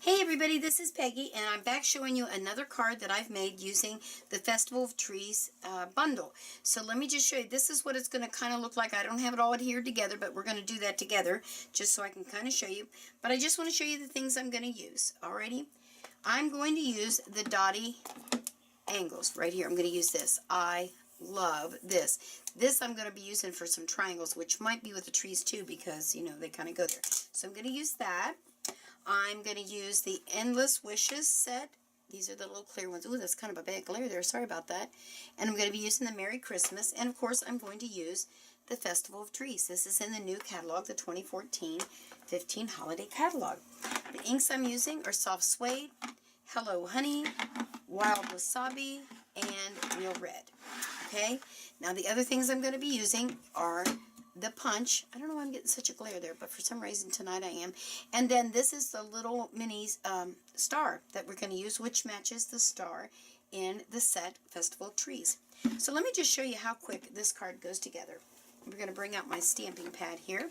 Hey everybody, this is Peggy, and I'm back showing you another card that I've made using the Festival of Trees bundle. So let me just show you. This is what it's going to kind of look like. I don't have it all adhered together, but we're going to do that together just so I can kind of show you. But I just want to show you the things I'm going to use. Alrighty? I'm going to use the dotty angles right here. I'm going to use this. I love this. This I'm going to be using for some triangles, which might be with the trees too because, you know, they kind of go there. So I'm going to use that. I'm going to use the Endless Wishes set. These are the little clear ones. Ooh, that's kind of a bad glare there. Sorry about that. And I'm going to be using the Merry Christmas. And, of course, I'm going to use the Festival of Trees. This is in the new catalog, the 2014-15 Holiday Catalog. The inks I'm using are Soft Suede, Hello Honey, Wild Wasabi, and Real Red. Okay? Now, the other things I'm going to be using are the punch. I don't know why I'm getting such a glare there, but for some reason tonight I am. And then this is the little mini star that we're going to use, which matches the star in the set Festival of Trees. So let me just show you how quick this card goes together. We're going to bring out my stamping pad here.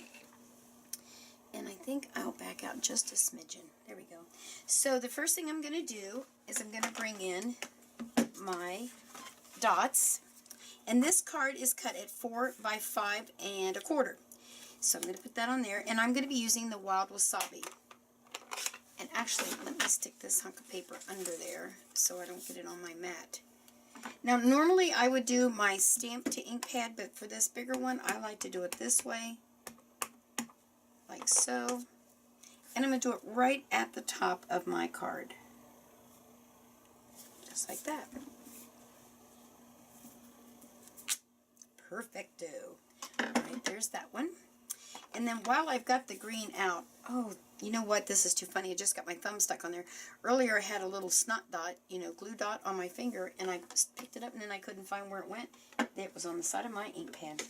And I think I'll back out just a smidgen. There we go. So the first thing I'm going to do is I'm going to bring in my dots. And this card is cut at 4 by 5 1/4. So I'm going to put that on there. And I'm going to be using the Wild Wasabi. And actually, let me stick this hunk of paper under there so I don't get it on my mat. Now, normally I would do my stamp to ink pad, but for this bigger one, I like to do it this way. Like so. And I'm going to do it right at the top of my card. Just like that. Perfecto. Alright, there's that one. And then while I've got the green out, oh, you know what? This is too funny. I just got my thumb stuck on there. Earlier I had a little snot dot, you know, glue dot on my finger, and I picked it up and then I couldn't find where it went. It was on the side of my ink pad.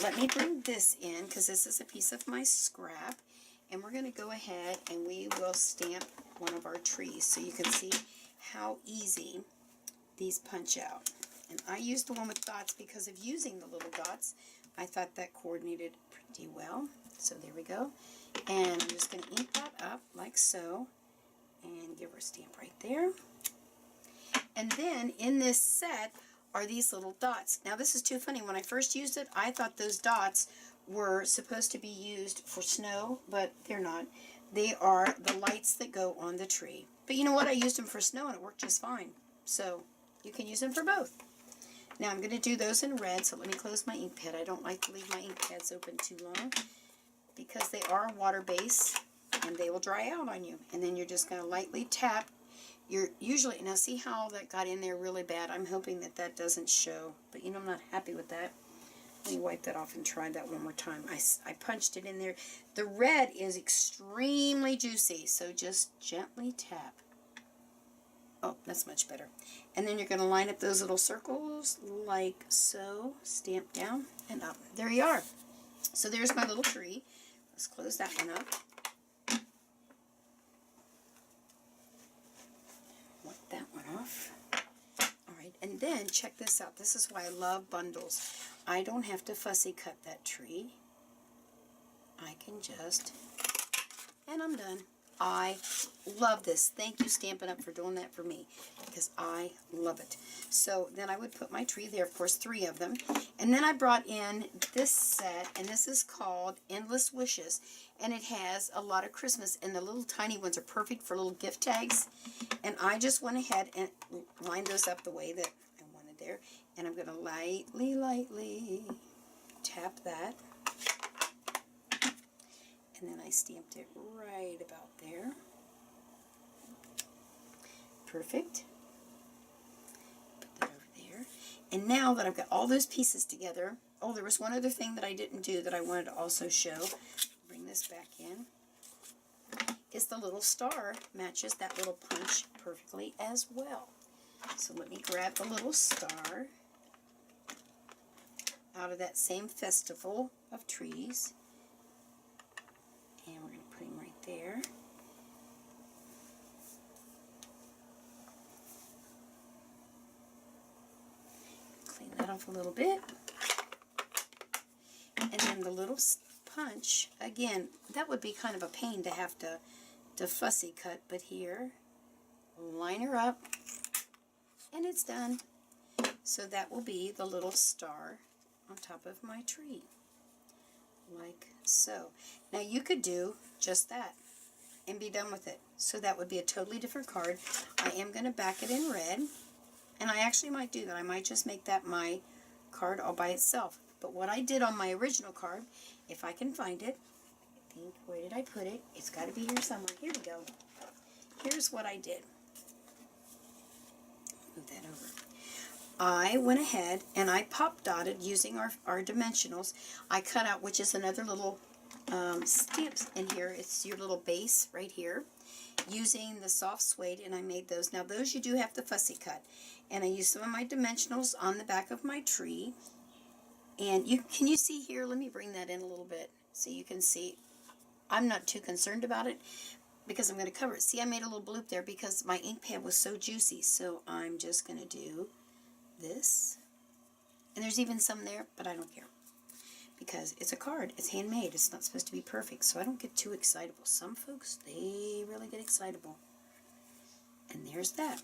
Let me bring this in because this is a piece of my scrap. And we're going to go ahead and we will stamp one of our trees so you can see how easy these punch out. And I used the one with dots because of using the little dots. I thought that coordinated pretty well. So there we go. And I'm just going to ink that up like so. And give her a stamp right there. And then in this set are these little dots. Now this is too funny. When I first used it, I thought those dots were supposed to be used for snow, but they're not. They are the lights that go on the tree. But you know what? I used them for snow and it worked just fine. So you can use them for both. Now I'm going to do those in red, so let me close my ink pad. I don't like to leave my ink pads open too long because they are water-based and they will dry out on you. And then you're just going to lightly tap. Now see how that got in there really bad? I'm hoping that that doesn't show, but you know I'm not happy with that. Let me wipe that off and try that one more time. I punched it in there. The red is extremely juicy, so just gently tap. Oh, that's much better. And then you're going to line up those little circles like so. Stamp down and up. There you are. So there's my little tree. Let's close that one up. Wipe that one off. Alright, and then check this out. This is why I love bundles. I don't have to fussy cut that tree. I can just, and I'm done. I love this. Thank you, Stampin' Up, for doing that for me because I love it. So then I would put my tree there, of course, 3 of them. And then I brought in this set, and this is called Endless Wishes. And it has a lot of Christmas, and the little tiny ones are perfect for little gift tags. And I just went ahead and lined those up the way that I wanted there. And I'm going to lightly tap that. And then I stamped it right about there. Perfect. Put that over there. And now that I've got all those pieces together, oh, there was one other thing that I didn't do that I wanted to also show. Bring this back in. Is the little star matches that little punch perfectly as well. So let me grab the little star out of that same Festival of Trees. And we're going to put him right there. Clean that off a little bit. And then the little punch, again, that would be kind of a pain to have to to fussy cut, but here, line her up, and it's done. So that will be the little star on top of my tree, like so. Now you could do just that and be done with it. So that would be a totally different card. I am going to back it in red, and I actually might do that. I might just make that my card all by itself. But what I did on my original card, if I can find it, I think, where did I put it? It's got to be here somewhere. Here we go. Here's what I did. Move that over. I went ahead and I pop dotted using our dimensionals. I cut out, which is another little stamps in here. It's your little base right here, using the soft suede, and I made those. Now those you do have to fussy cut, and I used some of my dimensionals on the back of my tree. And can you see here? Let me bring that in a little bit so you can see. I'm not too concerned about it because I'm going to cover it. See, I made a little bloop there because my ink pad was so juicy. So I'm just going to do this, and there's even some there, but I don't care because it's a card. It's handmade. It's not supposed to be perfect, so I don't get too excitable. Some folks, they really get excitable. And there's that.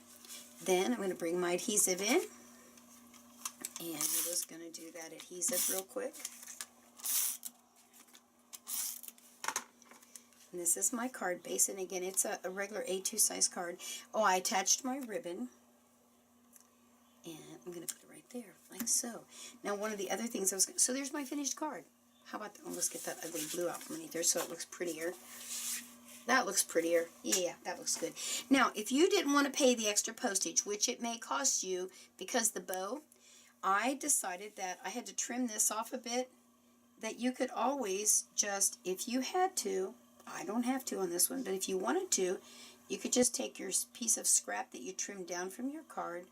Then I'm going to bring my adhesive in, and we're just going to do that adhesive real quick. And this is my card base, and again, it's a regular A2 size card. Oh, I attached my ribbon, and I'm going to put it right there, like so. Now, one of the other things so there's my finished card. How about, let's get that ugly blue out from underneath there so it looks prettier. That looks prettier. Yeah, that looks good. Now, if you didn't want to pay the extra postage, which it may cost you because the bow, I decided that I had to trim this off a bit, that you could always just, if you had to, I don't have to on this one, but if you wanted to, you could just take your piece of scrap that you trimmed down from your card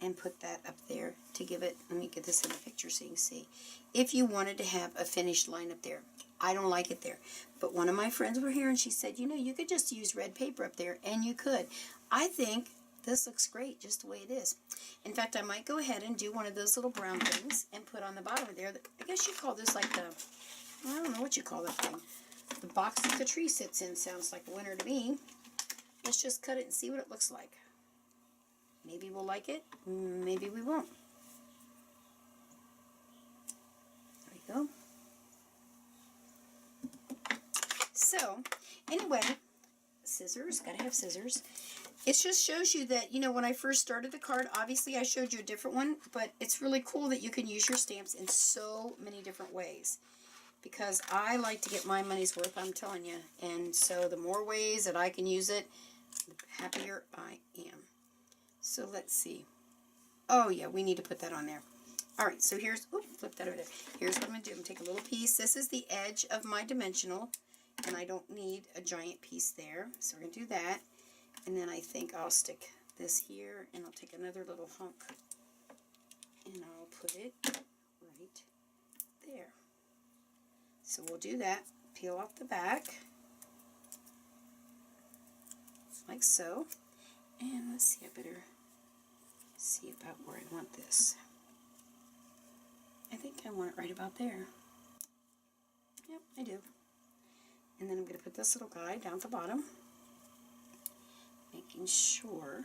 and put that up there to give it, let me get this in the picture so you can see, if you wanted to have a finished line up there. I don't like it there, but one of my friends were here and she said, you know, you could just use red paper up there, and you could. I think this looks great just the way it is. In fact, I might go ahead and do one of those little brown things and put on the bottom of there. I guess you call this like the, I don't know what you call that thing. The box that the tree sits in sounds like a winner to me. Let's just cut it and see what it looks like. Maybe we'll like it, maybe we won't. There you go. So, anyway, scissors, gotta have scissors. It just shows you that, you know, when I first started the card, obviously I showed you a different one, but it's really cool that you can use your stamps in so many different ways. Because I like to get my money's worth, I'm telling you. And so the more ways that I can use it, the happier I am. So let's see. Oh yeah, we need to put that on there. Alright, so here's, flip that over there. Here's what I'm going to do. I'm going to take a little piece. This is the edge of my dimensional, and I don't need a giant piece there. So we're going to do that. And then I think I'll stick this here, and I'll take another little hunk, and I'll put it right there. So we'll do that. Peel off the back, like so. And let's see, I better see about where I want this. I think I want it right about there. Yep, I do. And then I'm going to put this little guy down at the bottom, making sure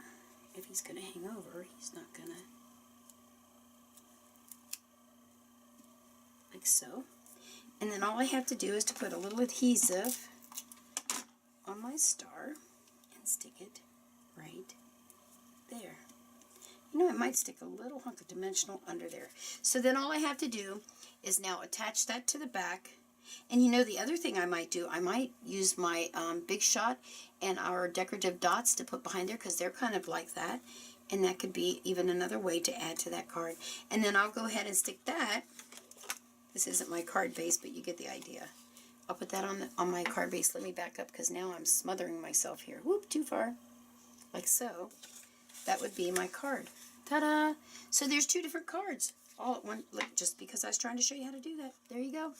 if he's going to hang over, he's not going to, like so. And then all I have to do is to put a little adhesive on my star and stick it right there. You know, I might stick a little hunk of dimensional under there. So then all I have to do is now attach that to the back. And you know, the other thing I might do, I might use my Big Shot and our decorative dots to put behind there, because they're kind of like that. And that could be even another way to add to that card. And then I'll go ahead and stick that. This isn't my card base, but you get the idea. I'll put that on my card base. Let me back up, because now I'm smothering myself here. Whoop, too far. Like so. That would be my card. Ta-da! So there's two different cards all at one. Look, just because I was trying to show you how to do that. There you go.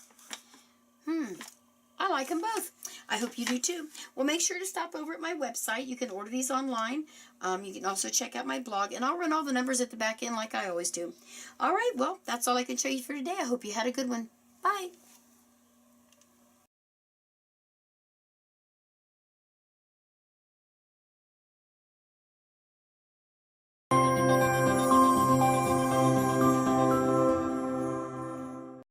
I like them both. I hope you do too. Well, make sure to stop over at my website. You can order these online. You can also check out my blog, and I'll run all the numbers at the back end like I always do. All right, well, that's all I can show you for today. I hope you had a good one. Bye.